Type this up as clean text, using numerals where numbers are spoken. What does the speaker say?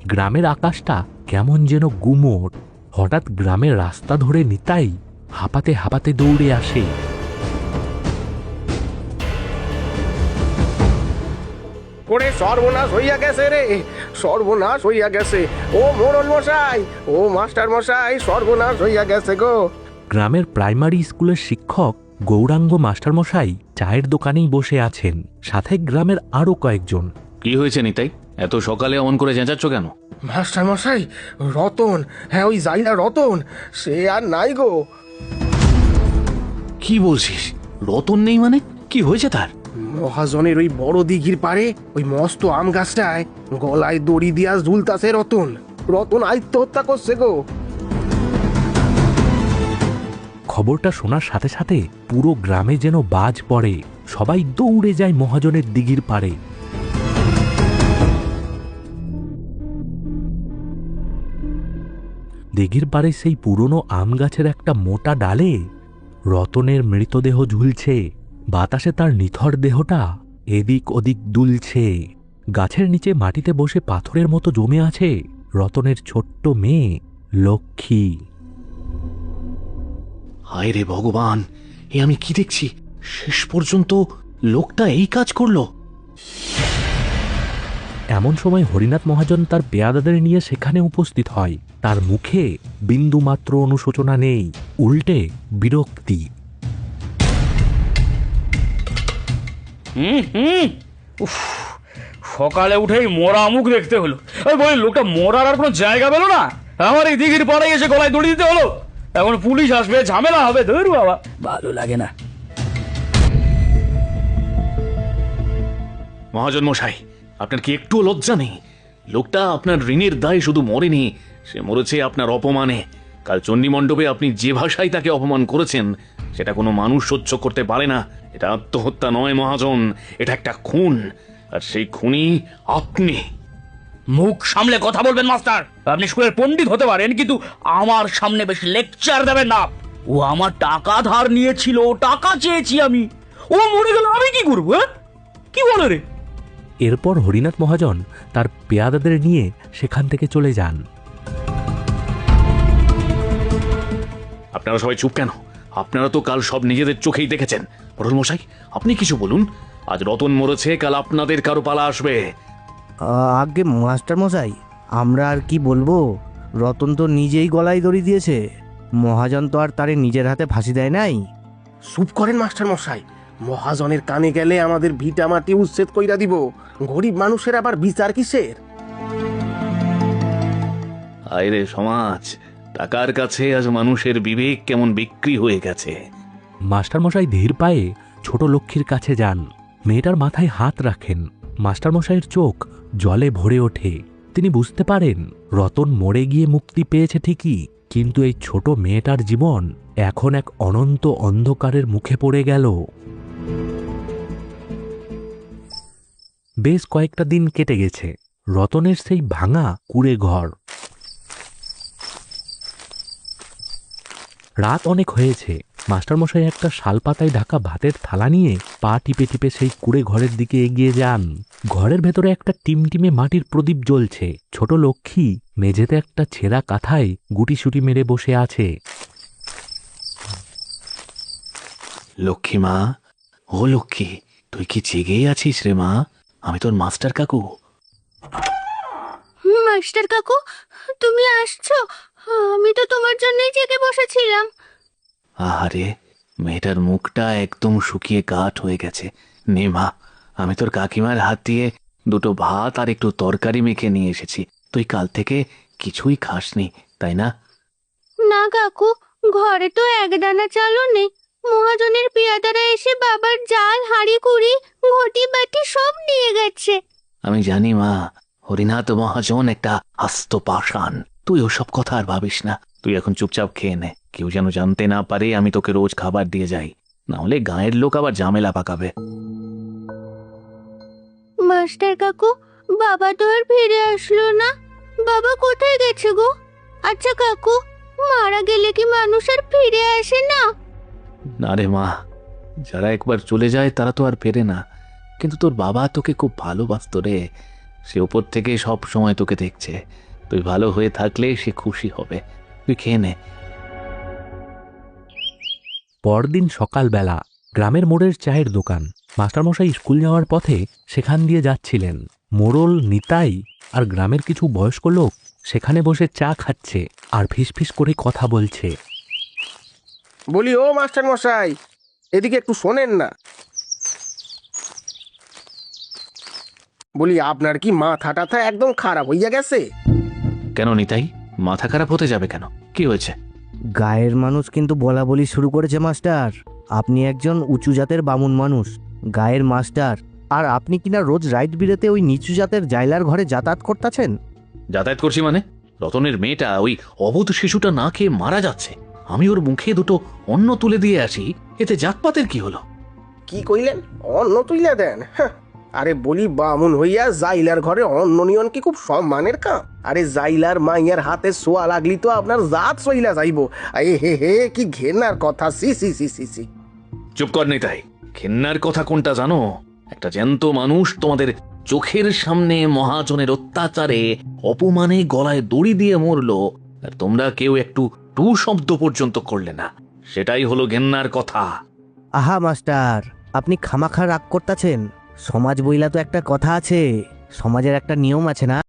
গ্রামের আকাশটা কেমন যেন গুমোট। হঠাৎ গ্রামের রাস্তা ধরে নিতাই হাঁপাতে হাঁপাতে দৌড়ে আসে। ওরে সর্বনাশ হইয়া গেছে রে, সর্বনাশ হইয়া গেছে। ও মোড়ল মশাই, ও মাস্টার মশাই, সর্বনাশ হইয়া গেছে গো। গ্রামের প্রাইমারি স্কুলের শিক্ষক গৌরাঙ্গ মাস্টারমশাই চায়ের দোকানেই বসে আছেন, সাথে গ্রামের আরো কয়েকজন। কি হয়েছে নিতাই, এত সকালে অমন করে চেঁচাচ্ছ কেন? মাস্টার মশাই, রতন, হ্যাঁ ওই জাইলা রতন, সে আর নাই গো। কি বলছিস? রতন নেই মানে? কি হয়েছে তার? মহাজনের ওই বড় দিঘির পারে ওই মস্ত আম গাছটায় গলায় দড়ি দিয়া ঝুলতাছে রতন। রতন আত্মহত্যা করছে গো। খবরটা শোনার সাথে সাথে পুরো গ্রামে যেন বাজ পড়ে। সবাই দৌড়ে যায় মহাজনের দিঘির পারে। দিঘির পারে সেই পুরনো আম গাছের একটা মোটা ডালে রতনের মৃতদেহ ঝুলছে। বাতাসে তার নিথর দেহটা এদিক ওদিক দুলছে। গাছের নিচে মাটিতে বসে পাথরের মতো জমে আছে রতনের ছোট্ট মেয়ে লক্ষ্মী। হায় রে ভগবান, এ আমি কি দেখছি? শেষ পর্যন্ত লোকটা এই কাজ করলো। এমন সময় হরিনাথ মহাজন তার পেয়াদাদের নিয়ে সেখানে উপস্থিত হয়। তার মুখে বিন্দুমাত্র অনুশোচনা নেই, উল্টে বিরক্তি। উফ, সকালে উঠেই মরা মুখ দেখতে হলো। ওই বলি লোকটা মরার আর কোনো জায়গা পেল না, আমার এই দিঘির পাড়ে এসে গলায় দড়ি দিতে হলো। এখন পুলিশ আসবে, ঝামেলা হবে, ধর বাবা, ভালো লাগে না। মহাজন মশাই, আপনার কি একটু লজ্জা নেই? লোকটা আপনার ঋণের দায় শুধু মরেনি, সে মরেছে আপনার অপমানে। কাল চণ্ডী মণ্ডপে আপনি যে ভাষায় তাকে অপমান করেছেন সেটা কোনো মানুষ সহ্য করতে পারে না। এটা আত্মহত্যা নয় মহাজন, এটা একটা খুন, আর সেই খুনি আপনি। মুখ সামলে কথা বলবেন মাস্টার। আপনি স্কুলের পণ্ডিত হতে পারেন, কিন্তু আমার সামনে বেশি লেকচার দেবেন না। ও আমার টাকা ধার নিয়েছিল, টাকা চেয়েছি আমি, ও মরে গেল, আমি কি করবো? কি বলে রে? এরপর হরিনাথ মহাজন তার পেয়াদাদের নিয়ে সেখান থেকে চলে যান। আপনারা সবাই চুপ কেন? আপনারা তো কাল সব নিজেদের চোখেই দেখেছেন। মোড়ল মশাই, আপনি কিছু বলুন। আজ রতন মরেছে, কাল আপনাদের কারো পালা আসবে। আগে মাস্টার মশাই, আমরা আর কি বলবো? রতন তো নিজেই গলায় দড়ি দিয়েছে, মহাজন তো আর তারে নিজের হাতে ফাঁসি দেয় নাই। চুপ করেন মাস্টার মশাই, মহাজনের কানে গেলে আমাদের ভিটা মাটি উচ্ছেদ কইরা দিব। গরিব মানুষের আবার বিচার কিসের? আরে সমাজ, টাকার কাছে আজ মানুষের বিবেক কেমন বিক্রি হয়ে গেছে। মাস্টারমশাই ধীর পায়ে ছোট লক্ষ্মীর কাছে যান, মেয়েটার মাথায় হাত রাখেন। মাস্টারমশাইয়ের চোখ জলে ভরে ওঠে। তিনি বুঝতে পারেন রতন মরে গিয়ে মুক্তি পেয়েছে ঠিকই, কিন্তু এই ছোট মেয়েটার জীবন এখন এক অনন্ত অন্ধকারের মুখে পড়ে গেল। বেশ কয়েকটা দিন কেটে গেছে। রতনের সেই ভাঙা কুঁড়ে ঘর। রাত অনেক হয়েছে। মাস্টারমশাই একটা শালপাতায় ঢাকা ভাতের থালা নিয়ে পা টিপে টিপে সেই কুঁড়ে ঘরের দিকে এগিয়ে যান। ঘরের ভেতরে একটা টিমটিমে মাটির প্রদীপ জ্বলছে। ছোট লক্ষ্মী মেঝেতে একটা ছেঁড়া কাঁথায় গুটিসুটি মেরে বসে আছে। লক্ষ্মী মা, ও লক্ষ্মী, তুই কি জেগেই আছিস রে মা? আমি তোর মাস্টার কাকু। মাস্টার কাকু, তুমি আসছো? আমি তো তোমার জন্যই জেগে বসেছিলাম। আহারে, মেয়েটার মুখটা একদম শুকিয়ে কাঠ হয়ে গেছে। নে মা, আমি তোর কাকিমার হাত দিয়ে দুটো ভাত আর একটু তরকারি মেখে নিয়ে এসেছি। তুই কাল থেকে কিছুই খাসনি, তাই না? না কাকু, ঘরে তো এক দানা চালও নেই। মহাজনের পেয়াদারা এসে বাবার জাল, হাঁড়ি কুড়ি, ঘটি বাটি সব নিয়ে গেছে। আমি জানি মা, হরিনাথ মহাজন একটা আস্ত পাষাণ। তুই ওসব কথা আর ভাবিস না। তুই এখন চুপচাপ খেয়ে নে, কেউ যেন জানতে না পারে আমি তোকে রোজ খাবার দিয়ে যাই, না হলে গায়ের লোক আবার ঝামেলা পাকাবে। মাস্টার কাকু, বাবা তো আর ফিরে আসলো না। বাবা কোথায় গেছে গো? আচ্ছা কাকু, মারা গেলে কি মানুষ আর ফিরে আসে না? না রে মা, যারা একবার চলে যায় তারা তো আর ফেরে না। কিন্তু তোর বাবা তোকে খুব ভালোবাসতো রে, সে উপর থেকে সব সময় তোকে দেখছে। তুই ভালো হয়ে থাকলে সে খুশি হবে। তুই খেয়ে নে। পরদিন সকালবেলা গ্রামের মোড়ের চায়ের দোকান। মাস্টারমশাই স্কুল যাওয়ার পথে সেখান দিয়ে যাচ্ছিলেন। মোড়ল, নিতাই আর গ্রামের কিছু বয়স্ক লোক সেখানে বসে চা খাচ্ছে আর ফিসফিস করে কথা বলছে। বলি ও মাস্টার মশাই, এদিকে একটু শোনেন না। বলি আপনার কি মাথা টাথা একদম খারাপ হইয়া গেছে? কেন নিতাই, মাথা খারাপ হতে যাবে কেন? কি হয়েছে? গায়ের মানুষ কিন্তু বলা বলি শুরু করেছে মাস্টার। আপনি একজন উঁচু জাতের বামুন মানুষ, গায়ের মাস্টার, আর আপনি কিনা রোজ রাইট বিরেতে ওই নিচু জাতের জাইলার ঘরে যাতায়াত করতেছেন। যাতায়াত করছি মানে? রতনের মেয়েটা, ওই অবুধ শিশুটা না খেয়ে মারা যাচ্ছে। আমি ওর মুখে দুটো অন্ন তুলে দিয়ে আসি, এতে জাতপাতের কি হলো? কি কইলেন? অন্ন তুইলা দেন? হ্যাঁ। আরে বলি বামুন হইয়া জাইলার ঘরে অন্ন নিয়ন কি খুব সম্মানের কাম? আরে জাইলার মাইয়ার হাতে সোয়া লাগলি তো আপনার জাত সইলা যাইব। এ হে হে, কি ঘেন্নার কথা! সি সি সি সি সি। চুপ কর নিতাই। ঘেন্নার কথা কোনটা জানো? একটা জ্যান্ত মানুষ তোমাদের চোখের সামনে মহাজনের অত্যাচারে, অপমানে গলায় দড়ি দিয়ে মরলো, আর তোমরা কেউ একটু টু শব্দ পর্যন্ত করলে না। সেটাই হলো ঘেন্নার কথা। আহা মাস্টার, আপনি খামাখা রাগ করতেছেন। সমাজ বইলা তো একটা কথা আছে, সমাজের একটা নিয়ম আছে না?